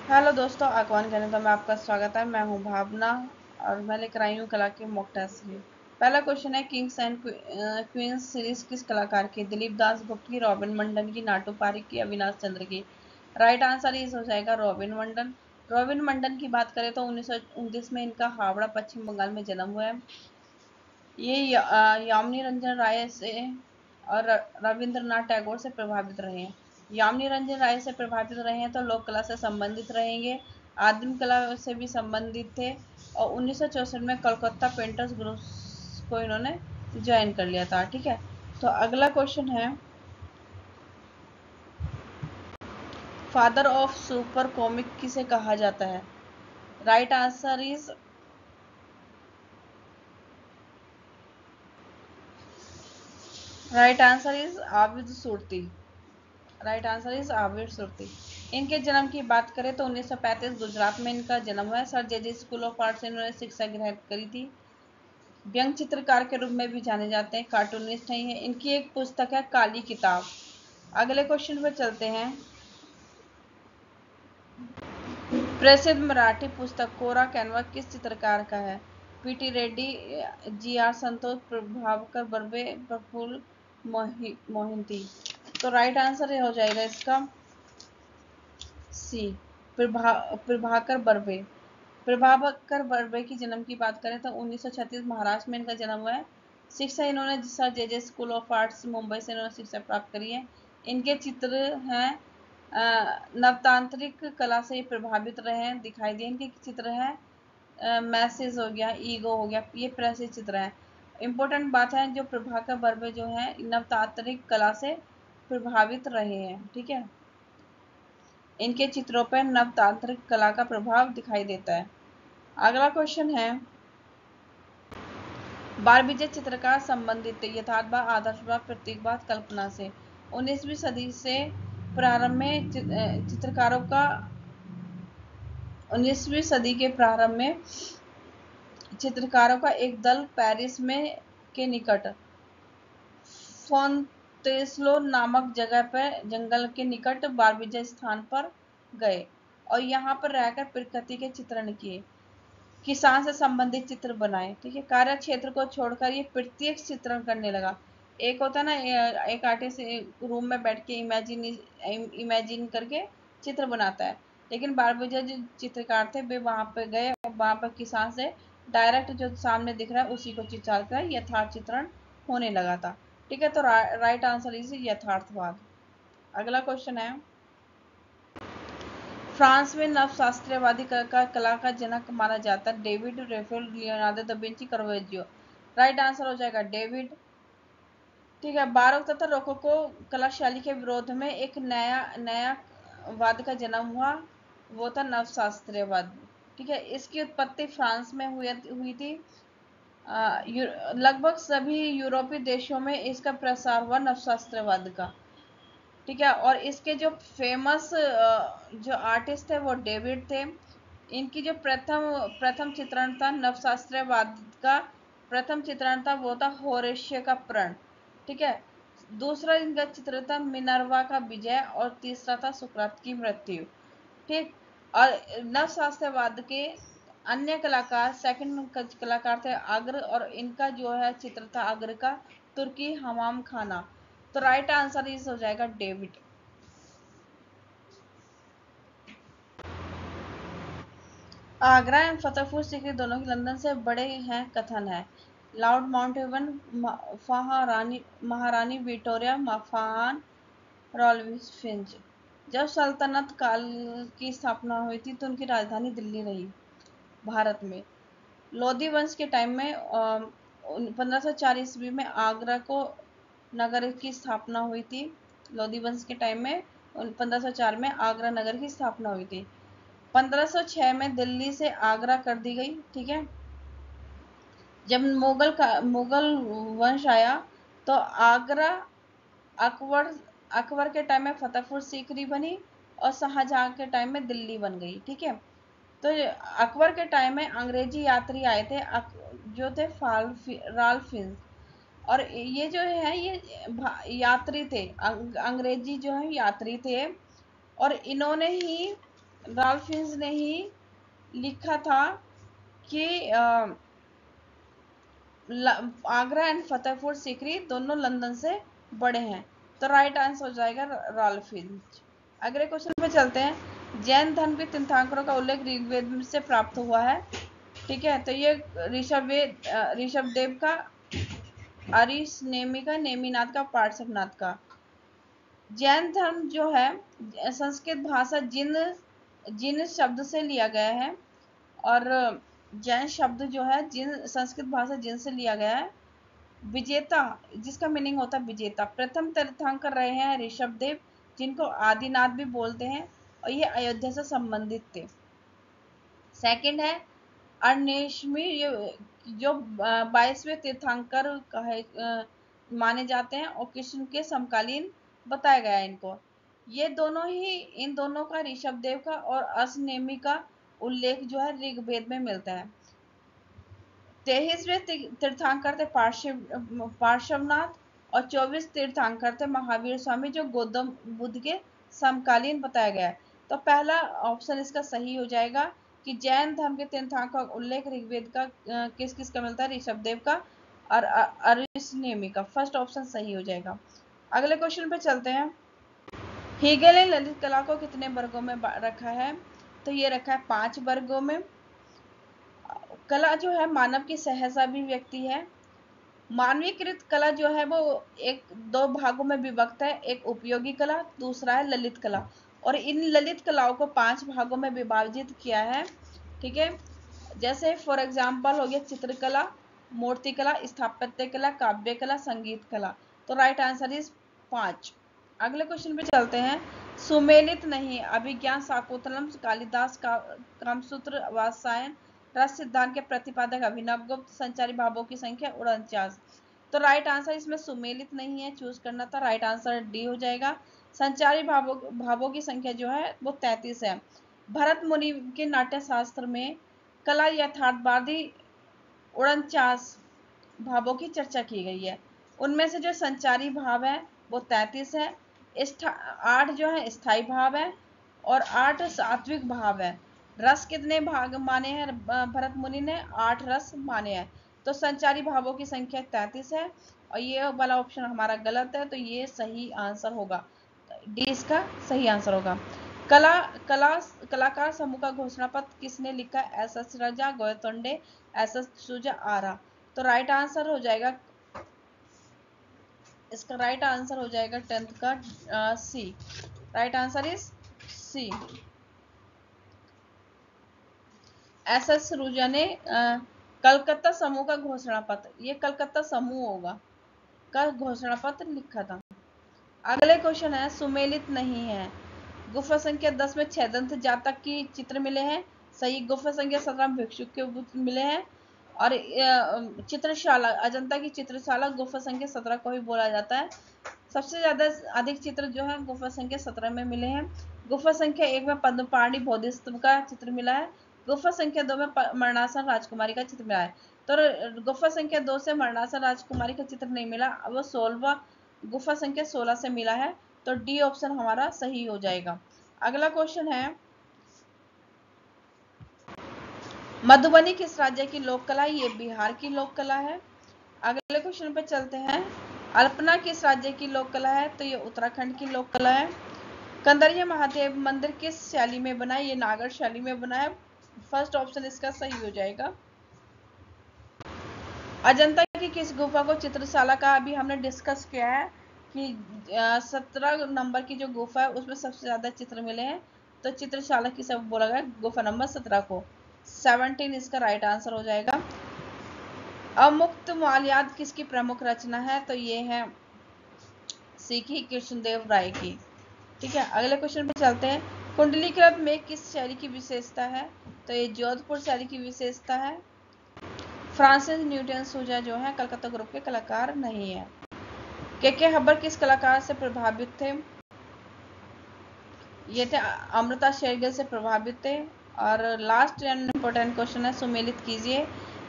Hello दोस्तों, आकवान गणित में आपका स्वागत है। मैं हूं भावना और मैं लेकर आई हूं कला के मॉक टेस्ट सीरीज। पहला क्वेश्चन है, किंग्स एंड क्वींस सीरीज किस कलाकार की? दिलीप दास गुप्त की, रॉबिन मंडन की, नाटू पारिक की, अविनाश चंद्र की? राइट आंसर इस हो जाएगा रॉबिन मंडन। रॉबिन मंडन की बात करें तो 1929 में इनका हावड़ा पश्चिम बंगाल में जन्म हुआ है। ये यामिनी रंजन राय से और रविंद्रनाथ टैगोर से प्रभावित रहे हैं। यामिनी रंजन राय से प्रभावित रहे हैं तो लोक कला से संबंधित रहेंगे, आदिम कला से भी संबंधित थे और 1964 में कोलकाता पेंटर्स ग्रुप को इन्होंने ज्वाइन कर लिया था। ठीक है, तो अगला क्वेश्चन है, फादर ऑफ सुपर कॉमिक किसे कहा जाता है? Right answer is right answer is Abid Surti. Right answer is Abid Surti. इनके जन्म की बात करें तो 1935 गुजरात में इनका जन्म हुआ है। Sir J J school of art से इन्होंने शिक्षा ग्रहण करी थी। व्यंग चित्रकार के रूप में भी जाने जाते हैं, कार्टूनिस्ट हैं ये। इनकी एक पुस्तक है काली किताब। अगले क्वेश्चन पे चलते हैं। प्रसिद्ध मराठी पुस्तक कोरा कैनवा किस चित्रकार का है? पीटी रेड्डी, जी आर संतोष, प्रभाकर बर्वे, प्रफुल्ल मोहिंती। तो राइट आंसर हो जाएगा इसका सी, प्रभाकर बर्वे। प्रभाकर बर्वे की जन्म की बात करें तो 1936 महाराष्ट्र में इनका जन्म हुआ है। शिक्षा इन्होंने sir J J school of arts Mumbai से इन्होंने शिक्षा प्राप्त करी है। इनके चित्र हैं नवतांत्रिक कला से प्रभावित रहे हैं, दिखाई दिए। इनके चित्र हैं मैसेज हो गया, ईगो हो गया, ये प्रसिद्ध चित्र हैं। इंपॉर्टेंट बात है, जो प्रभाकर बर्वे जो है नवतांत्रिक कला से प्रभावित रहे हैं। ठीक है, इनके चित्रों पर नवतांत्रिक कला का प्रभाव दिखाई देता है। अगला क्वेश्चन है, बाल विजय चित्रकार संबंधित यथार्थवाद, आदर्शवाद, प्रतीकवाद, कल्पना से? 19वीं सदी से प्रारंभ में चित्रकारों का 19वीं सदी के प्रारंभ में चित्रकारों का एक दल पेरिस में के निकट फोंतेस्लो नामक जगह पर, जंगल के निकट बारविजय स्थान पर गए और यहाँ पर रहकर प्रकृति के चित्रण किए, किसान से संबंधित चित्र बनाए। ठीक है, कार्य क्षेत्र को छोड़कर ये प्रत्येक चित्रण करने लगा। एक होता है ना, एक आर्टिस्ट रूम में बैठ के इमेजिन करके चित्र बनाता है, लेकिन बारविजय जो चित्रकार थे वे वहां पर गए और वहां पर किसान से डायरेक्ट जो सामने दिख रहा है उसी को चित्रण कर यथार्थ चित्रण होने लगा था। ठीक है, तो राइट आंसर इज यथार्थवाद। अगला क्वेश्चन है, फ्रांस में नवशास्त्रीयवादी कला का जनक माना जाता है David, Raphael, Leonardo da Vinci, Caravaggio. Right answer हो जाएगा डेविड। ठीक है, बारोक तथा रोकोको कला शैली के विरोध में एक नया नया वाद का जन्म हुआ, वो था नवशास्त्रीयवाद। ठीक है, इसकी उत्पत्ति फ्रांस में हुई थी। लगभग सभी यूरोपीय देशों में इसका प्रसार हुआ नवशास्त्रीयवाद का। ठीक है, और इसके जो फेमस जो आर्टिस्ट थे वो डेविड थे। इनकी जो प्रथम प्रथम चित्रण था नवशास्त्रीयवाद का, प्रथम चित्रण था वो था होरेशियो का प्रण। ठीक है, दूसरा इनका चित्र था मिनर्वा का विजय और तीसरा था सुकरात की मृत्यु। ठीक, और नवशास्त्रवाद के अन्य कलाकार, सेकंड कलाकार थे अग्र, और इनका जो है चित्र था अग्र का तुर्की हमाम खाना। तो राइट आंसर इस हो जाएगा डेविड। आगरा एवं फतेहपुर सीकरी दोनों ही लंदन से बड़े हैं, कथन है। लॉर्ड माउंटबेटन, महारानी विक्टोरिया, फाहान, रॉल्फ फिंच। जब सल्तनत काल की स्थापना हुई थी तो उनकी राजधानी दिल्ली रही भारत में। लोधी वंश के टाइम में 1504 ईस्वी में आगरा को नगर की स्थापना हुई थी। लोधी वंश के टाइम में 1504 में आगरा नगर की स्थापना हुई थी। 1506 में दिल्ली से आगरा कर दी गई। ठीक है, जब मुगल वंश आया तो आगरा अकबर अकबर के टाइम में फतेहपुर सीकरी बनी और शाहजहां के टाइम में दिल्ली बन गई। ठीक है, तो अकबर के टाइम में अंग्रेजी यात्री आए थे जो थे राल्फ फिंच, और ये जो है ये यात्री थे, अंग्रेजी जो है यात्री थे, और इन्होंने ही राल्फ फिन्स ने ही लिखा था कि आगरा एंड फतेहपुर सीकरी दोनों लंदन से बड़े हैं। तो राइट आंसर हो जाएगा राल्फ फिन्च। अगले क्वेश्चन पे चलते हैं। जैन धर्म के तीर्थंकरों का उल्लेख ऋग्वेद से प्राप्त हुआ है। ठीक है, तो ये ऋषभदेव का, अरिश नेमी का, नेमिनाथ का, पार्श्वनाथ का। जैन धर्म जो है संस्कृत भाषा जिन जिन शब्द से लिया गया है, और जैन शब्द जो है जिन संस्कृत भाषा जिन से लिया गया है। विजेता, जिसका मीनिंग होता है विजेता। प्रथम तीर्थंकर रहे हैं ऋषभदेव, जिनको आदिनाथ भी बोलते हैं, और ये अयोध्या से संबंधित थे। सेकंड है अर्नेशमी, जो 22वें तीर्थंकर माने जाते हैं और कृष्ण के समकालीन बताया गया है इनको। ये दोनों ही, इन दोनों का, ऋषभदेव का और अर्शनेमी का उल्लेख जो है ऋग्वेद में मिलता है। 23वें तीर्थंकर थे पार्श्वनाथ, और 24 तीर्थंकर थे महावीर स्वामी, जो गौतम बुद्ध के समकालीन बताया गया है। तो पहला ऑप्शन इसका सही हो जाएगा कि जैन धर्म के तीर्थंकर का उल्लेख ऋग्वेद का किस किस का मिलता है, ऋषभदेव का और अरिष्टनेमी का। फर्स्ट ऑप्शन सही हो जाएगा। अगले क्वेश्चन पे चलते हैं। हेगेल ने ललित कला को कितने वर्गों में रखा है? तो ये रखा है 5 वर्गों में। कला जो है मानव की सहज अभिव्यक्ति है। मानवीकृत कला जो है वो दो भागों में विभक्त है, एक उपयोगी कला, दूसरा है ललित कला। और इन ललित कलाओं को 5 भागों में विभाजित किया है। ठीक है, जैसे फॉर एग्जाम्पल हो गया चित्रकला, मूर्तिकला, स्थापत्य कला, काव्य कला, संगीत कला। तो राइट आंसर इज 5। अगले क्वेश्चन पे चलते हैं। सुमेलित नहीं, अभिज्ञान शाकुंतलम, कालिदास का कामसूत्र, वात्सायन, रस सिद्धांत के प्रतिपादक अभिनव गुप्त, संचारी भावों की संख्या 49। तो राइट आंसर इसमें सुमेलित नहीं है, चूज करना था। राइट आंसर डी हो जाएगा। संचारी भावों की संख्या जो है वो 33 है। भरत मुनि के नाट्य शास्त्र में कला यथार्थवादी 49 भावों की चर्चा की गई है। उनमें से जो संचारी भाव है वो 33 है, 8 जो है स्थायी भाव है, और 8 सात्विक भाव है। रस कितने भाग माने हैं भरत मुनि ने? 8 रस माने हैं। तो संचारी भावों की संख्या 33 है, और ये वाला ऑप्शन हमारा गलत है, तो ये सही आंसर होगा, डी इसका सही आंसर होगा। कलाकार समूह का घोषणा पत्र किसने लिखा? एस एस राजा, गोयतोंडे, एस एस सुजा, आरा। तो राइट आंसर हो जाएगा, इसका राइट आंसर हो जाएगा 10th का C. Right answer is C. S S सुजा ने कलकत्ता समूह का घोषणा पत्र, ये कलकत्ता समूह होगा, का घोषणा पत्र लिखा था। अगले क्वेश्चन है, सुमेलित नहीं है। गुफा संख्या 10 में छेदंत जातक की चित्र मिले हैं, सही। गुफा संख्या 17 में भिक्षुक के मिले हैं, और चित्रशाला, अजंता की चित्रशाला गुफा संख्या 17 को ही बोला जाता है। सबसे ज्यादा अधिक चित्र जो है गुफा संख्या 17 में मिले हैं। गुफा संख्या 1 में पद्मपाणि बोधिसत्व का चित्र मिला है। गुफा संख्या 2 में मरणासन राजकुमारी का चित्र मिला है। तो गुफा संख्या 2 से मरणासन राजकुमारी का चित्र नहीं मिला, वो 16वां गुफा संख्या 16 से मिला है। तो डी ऑप्शन हमारा सही हो जाएगा। अगला क्वेश्चन है, मधुबनी किस राज्य की लोक कला है? ये बिहार की लोक कला है। अगले क्वेश्चन पे चलते हैं। अल्पना किस राज्य की लोक कला है? तो ये उत्तराखंड की लोक कला है। कंदरिया महादेव मंदिर किस शैली में बना है? ये नागर शैली में बना है। फर्स्ट ऑप्शन इसका सही हो जाएगा। अजंता की किस गुफा को चित्रशाला का अभी हमने डिस्कस किया है कि 17 नंबर की जो गुफा है उसमें सबसे ज्यादा चित्र मिले हैं, तो चित्रशाला की सब बोला गया गुफा नंबर 17 को। 17 इसका राइट आंसर हो जाएगा। अमुक्त माल्याद किसकी प्रमुख रचना है? तो ये है सीखी कृष्णदेव राय की। ठीक है, अगले क्वेश्चन पे चलते हैं। कुंडलीकृत में किस शैली की विशेषता है? तो ये जोधपुर शैली की विशेषता है। फ्रांसिस न्यूटन सूजा जो है कलकत्ता ग्रुप के कलाकार नहीं है। के हब्बर किस कलाकार से प्रभावित थे? ये थे अमृता शेरगिल से प्रभावित थे। और लास्ट एंड इम्पोर्टेंट क्वेश्चन है, सुमेलित कीजिए।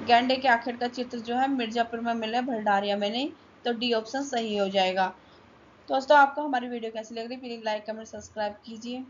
गैंडे के आखिर का चित्र जो है मिर्जापुर में मिला, भंडारिया में नहीं। तो डी ऑप्शन सही हो जाएगा। दोस्तों, आपको हमारी वीडियो कैसी लग रही है? प्लीज लाइक कमेंट सब्सक्राइब कीजिए।